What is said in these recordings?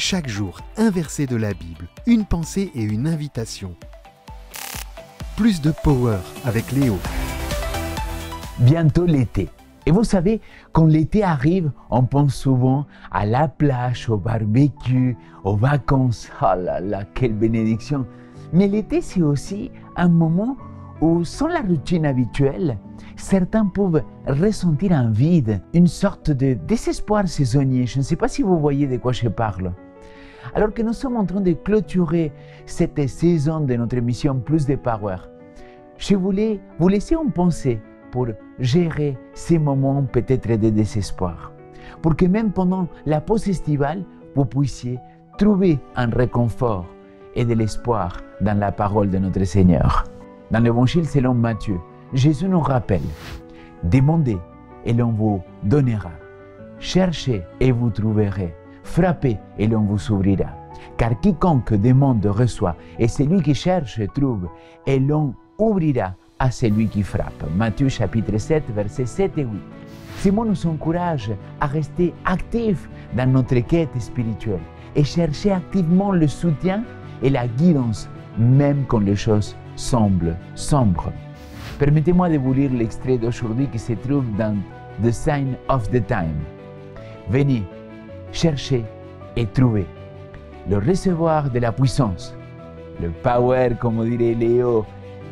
Chaque jour, un verset de la Bible, une pensée et une invitation. Plus de power avec Léo. Bientôt l'été. Et vous savez, quand l'été arrive, on pense souvent à la plage, au barbecue, aux vacances. Oh là là, quelle bénédiction! Mais l'été, c'est aussi un moment où, sans la routine habituelle, certains peuvent ressentir un vide, une sorte de désespoir saisonnier. Je ne sais pas si vous voyez de quoi je parle. Alors que nous sommes en train de clôturer cette saison de notre émission Plus de Power, je voulais vous laisser en pensée pour gérer ces moments peut-être de désespoir. Pour que même pendant la pause estivale, vous puissiez trouver un réconfort et de l'espoir dans la parole de notre Seigneur. Dans l'Évangile selon Matthieu, Jésus nous rappelle: demandez et l'on vous donnera. Cherchez et vous trouverez. Frappez et l'on vous ouvrira. Car quiconque demande reçoit, et celui qui cherche trouve, et l'on ouvrira à celui qui frappe. Matthieu chapitre 7, versets 7 et 8. Ces mots nous encouragent à rester actifs dans notre quête spirituelle et chercher activement le soutien et la guidance, même quand les choses semblent sombres. Permettez-moi de vous lire l'extrait d'aujourd'hui qui se trouve dans The Sign of the Time. Venez, cherchez et trouvez. Le recevoir de la puissance, le power, comme dirait Léo,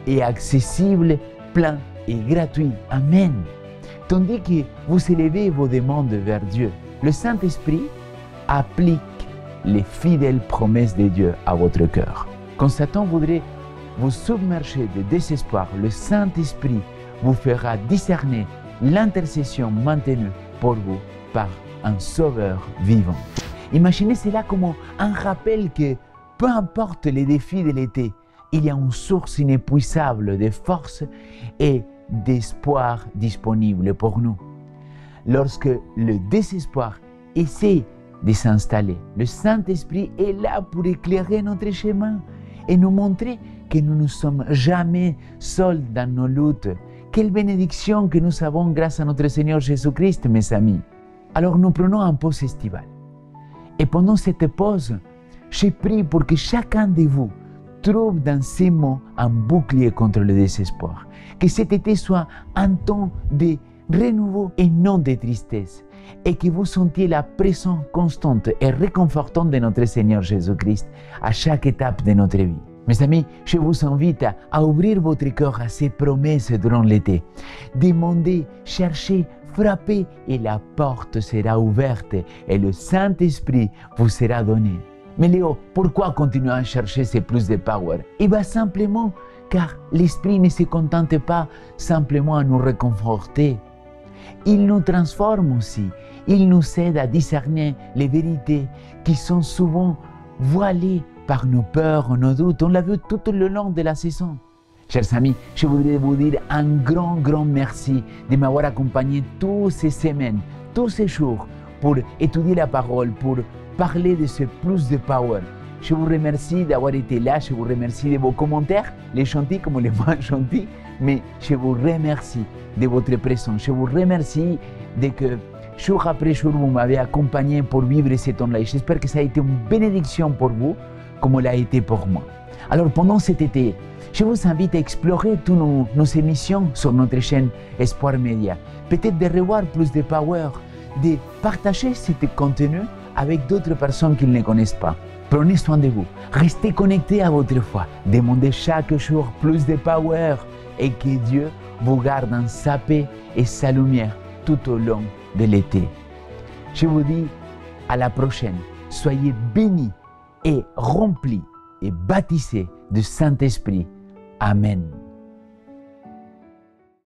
est accessible, plein et gratuit. Amen. Tandis que vous élevez vos demandes vers Dieu, le Saint-Esprit applique les fidèles promesses de Dieu à votre cœur. Quand Satan voudrait vous submerger de désespoir, le Saint-Esprit vous fera discerner l'intercession maintenue pour vous par un Sauveur vivant. Imaginez cela comme un rappel que peu importe les défis de l'été, il y a une source inépuisable de force et d'espoir disponible pour nous. Lorsque le désespoir essaie de s'installer, le Saint-Esprit est là pour éclairer notre chemin et nous montrer que nous ne sommes jamais seuls dans nos luttes. Quelle bénédiction que nous avons grâce à notre Seigneur Jésus-Christ, mes amis. Alors nous prenons une pause estivale. Et pendant cette pause, j'ai prié pour que chacun de vous trouve dans ces mots un bouclier contre le désespoir. Que cet été soit un temps de renouveau et non de tristesse. Et que vous sentiez la présence constante et réconfortante de notre Seigneur Jésus-Christ à chaque étape de notre vie. Mes amis, je vous invite à ouvrir votre cœur à ces promesses durant l'été. Demandez, cherchez, frappez et la porte sera ouverte et le Saint-Esprit vous sera donné. Mais Léo, pourquoi continuer à chercher ces plus de power? Eh bien simplement car l'Esprit ne se contente pas simplement à nous réconforter. Il nous transforme aussi. Il nous aide à discerner les vérités qui sont souvent voilées par nos peurs, nos doutes. On l'a vu tout le long de la saison. Chers amis, je voudrais vous dire un grand merci de m'avoir accompagné toutes ces semaines, tous ces jours pour étudier la parole, pour parler de ce plus de power. Je vous remercie d'avoir été là, je vous remercie de vos commentaires, les gentils comme les moins gentils, mais je vous remercie de votre présence. Je vous remercie de que jour après jour vous m'avez accompagné pour vivre ce temps-là. J'espère que ça a été une bénédiction pour vous, comme l'a été pour moi. Alors pendant cet été, je vous invite à explorer toutes nos émissions sur notre chaîne Espoir Média. Peut-être de revoir plus de power, de partager ce contenu avec d'autres personnes qui ne connaissent pas. Prenez soin de vous, restez connectés à votre foi, demandez chaque jour plus de power et que Dieu vous garde en sa paix et sa lumière tout au long de l'été. Je vous dis à la prochaine, soyez bénis et remplis et baptisés du Saint-Esprit. Amen.